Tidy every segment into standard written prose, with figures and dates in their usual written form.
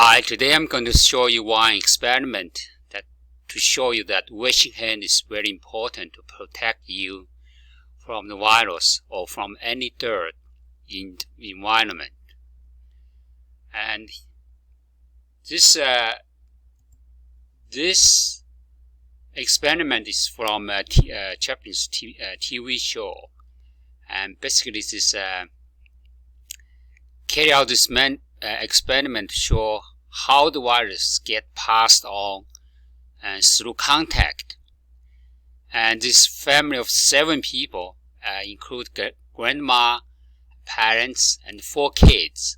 Hi, today I'm going to show you one experiment to show you that washing hand is very important to protect you from the virus or from any dirt in the environment. And this experiment is from a Japanese TV show, and basically this is carry out this experiment to show how the virus get passed on through contact. And this family of 7 people include grandma, parents, and 4 kids.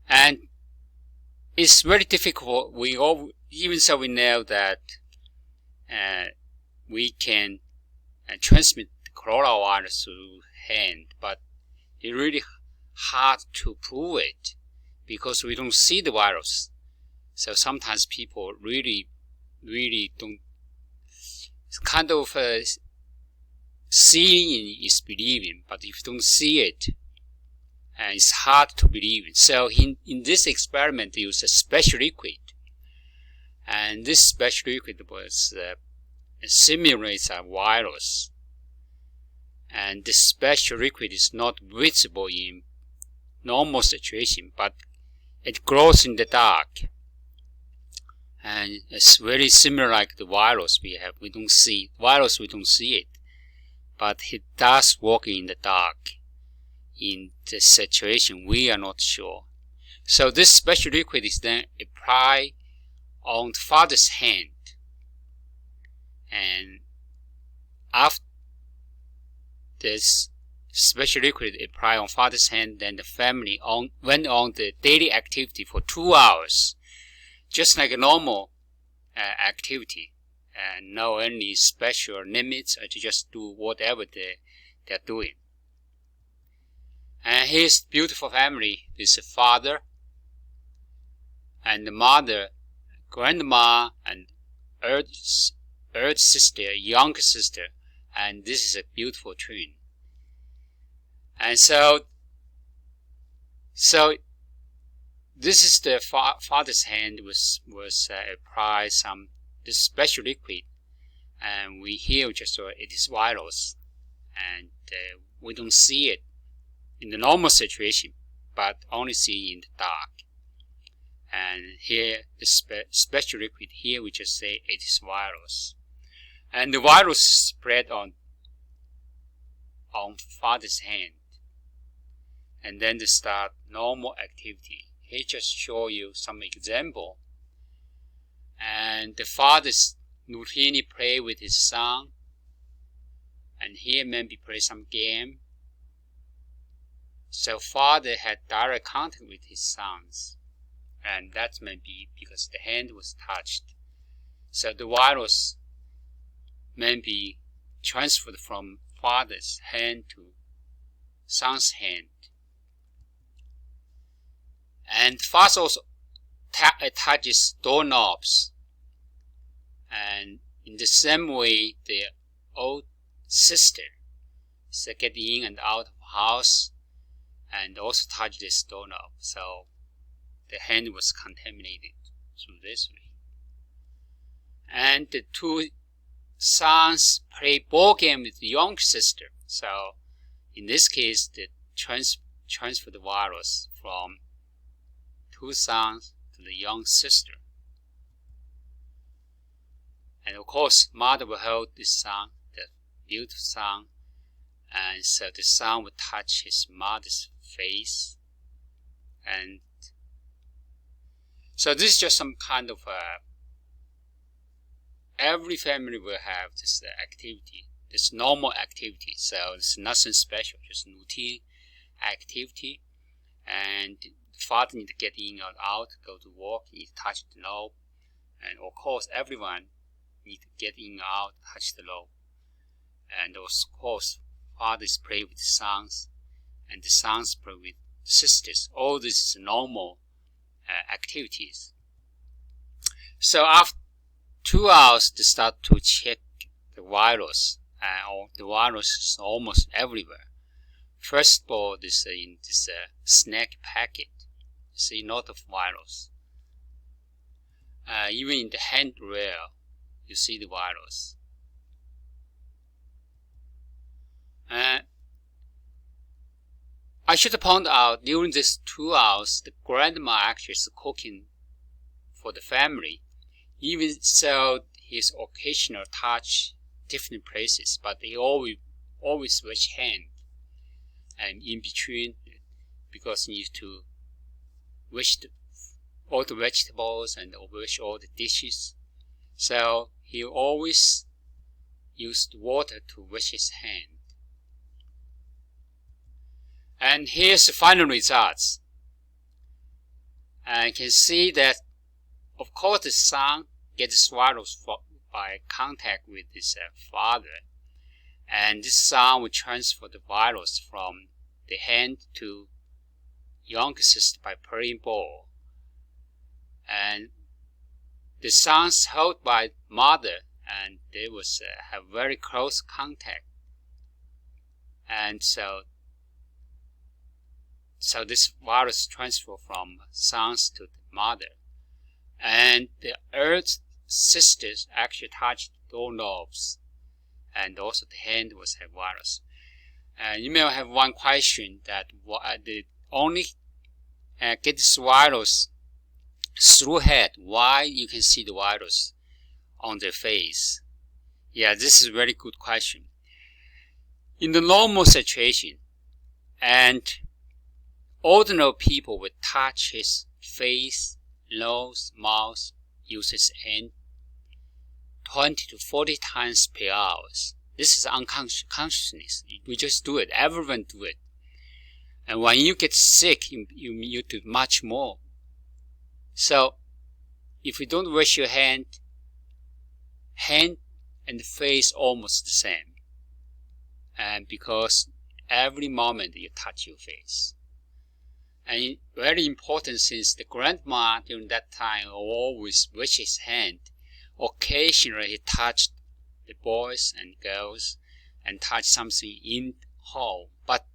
And it's very difficult. Even so, we know that we can transmit the coronavirus through hand, but it's really hard to prove it because we don't see the virus. So sometimes people really don't. It's kind of seeing is believing, but if you don't see it, it's hard to believe it. So in this experiment, they used a special liquid, and this special liquid was simulates a virus. And this special liquid is not visible in normal situation, but it glows in the dark, and it's very similar like the virus we have. We don't see it, but it does work in the dark. In the situation, we are not sure. So this special liquid is then applied on the father's hand, and after this special liquid applied on father's hand, then the family went on the daily activity for 2 hours, just like a normal activity, and no any special limits, or to just do whatever they're doing. And his beautiful family is a father and the mother, grandma, and earth sister, younger sister, and this is a beautiful twin. And so this is the father's hand was applied this special liquid, and we here just saw it is virus, and we don't see it in the normal situation, but only see in the dark. And here the special liquid here we just say it is virus, and the virus spread on father's hand, and then they start normal activity. He just show you some example, and the father routinely play with his son, and here maybe play some game. So father had direct contact with his sons, and that may be because the hand was touched. So the virus may be transferred from father's hand to son's hand. And father also touches doorknobs, and in the same way the old sister get in and out of the house and also touch this doorknob, so the hand was contaminated through this way. And the 2 sons play ball game with the young sister, so in this case the transfer the virus from 2 sons to the young sister. And of course mother will hold this son, the beautiful son, and so the son will touch his mother's face. And so this is just some kind of every family will have this activity, this normal activity. So it's nothing special, just routine activity. And the father need to get in or out, go to work, need to touch the knob, and of course everyone need to get in or out, touch the knob. And of course fathers play with sons, and the sons play with sisters. All this is normal activities. So after 2 hours, they start to check the virus, and the virus is almost everywhere. First of all, this in this snack packet, see a lot of virus. Even in the handrail, you see the virus. I should point out, during these 2 hours, the grandma actually is cooking for the family. Even so, his occasional touch different places, but he always wash hand, and in between, because he needs to wash all the vegetables and wash all the dishes. So he always used water to wash his hand. And here's the final results. And you can see that, of course, the son gets swallowed by contact with his father. And this son will transfer the virus from the hand to younger sister by playing ball. And the sons held by mother, and they was have very close contact. And so this virus transfer from sons to the mother. And the earth sisters actually touched doorknobs, and also the hand was have virus. And you may have one question that the only get this virus through head. Why you can see the virus on their face? Yeah, this is a very good question. In the normal situation, and ordinary people would touch his face, nose, mouth, use his hand 20 to 40 times per hour. This is unconsciousness. We just do it. Everyone do it. And when you get sick, you do much more. So, if you don't wash your hand and face almost the same. And because every moment you touch your face. And very important, since the grandma during that time always washed his hand. Occasionally he touched the boys and girls and touched something in home. But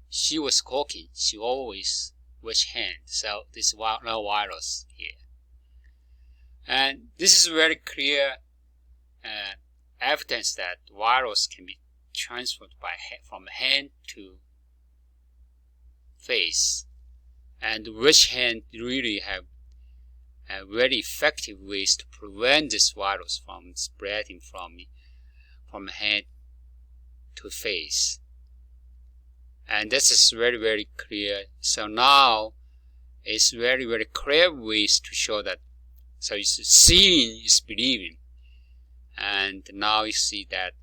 she was cooking. She always washed hand. So this is no virus here. And this is very clear evidence that virus can be transferred from hand to face, and wash hand really have very effective ways to prevent this virus from spreading from hand to face. And this is very, very clear. So now it's very, very clear ways to show that. So it's seeing is believing. And now you see that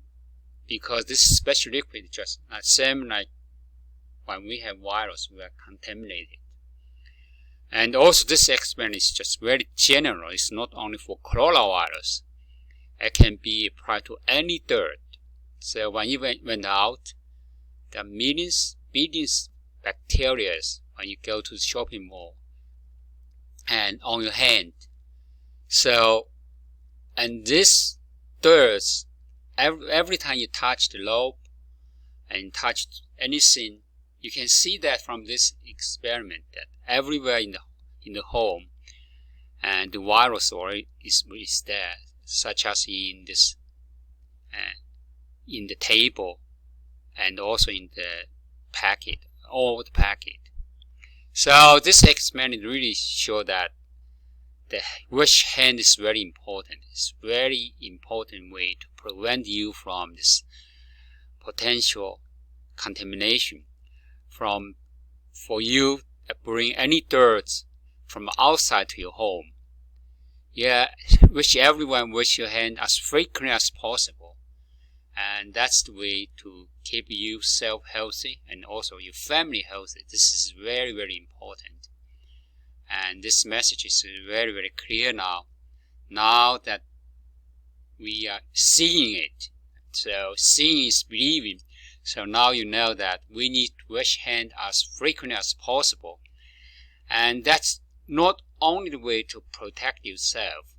because this special liquid is just same like when we have virus, we are contaminated. And also this experiment is just very general. It's not only for coronavirus. It can be applied to any dirt. So when you went out, there are billions bacteria when you go to the shopping mall and on your hand. So, and this dirt, every time you touch the lobe and touch anything, you can see that from this experiment that everywhere in the home, and the virus already is there, such as in this, in the table, and also in the packet, all the packet. So this experiment really shows that the wash hand is very important. It's a very important way to prevent you from this potential contamination. For you bring any dirt from outside to your home. Yeah, wish everyone wash your hand as frequently as possible. And that's the way to keep yourself healthy and also your family healthy. This is very, very important. And this message is very, very clear now. Now that we are seeing it. So seeing is believing. So now you know that we need to wash hands as frequently as possible. And that's not only the way to protect yourself.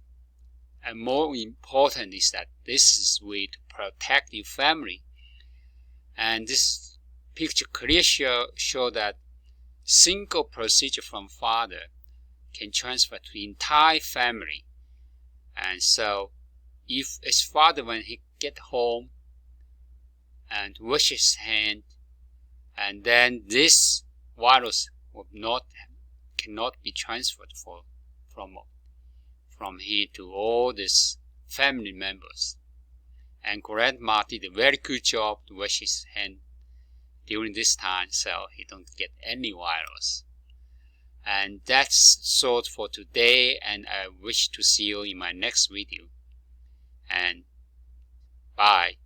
And more important is that this is the way to protect your family. And this picture clearly show that single procedure from father can transfer to the entire family. And so if his father, when he get home and wash his hand, and then this virus cannot be transferred from here to all these family members. And grandma did a very good job to wash his hand during this time, so he don't get any virus. And that's all for today, and I wish to see you in my next video. And bye.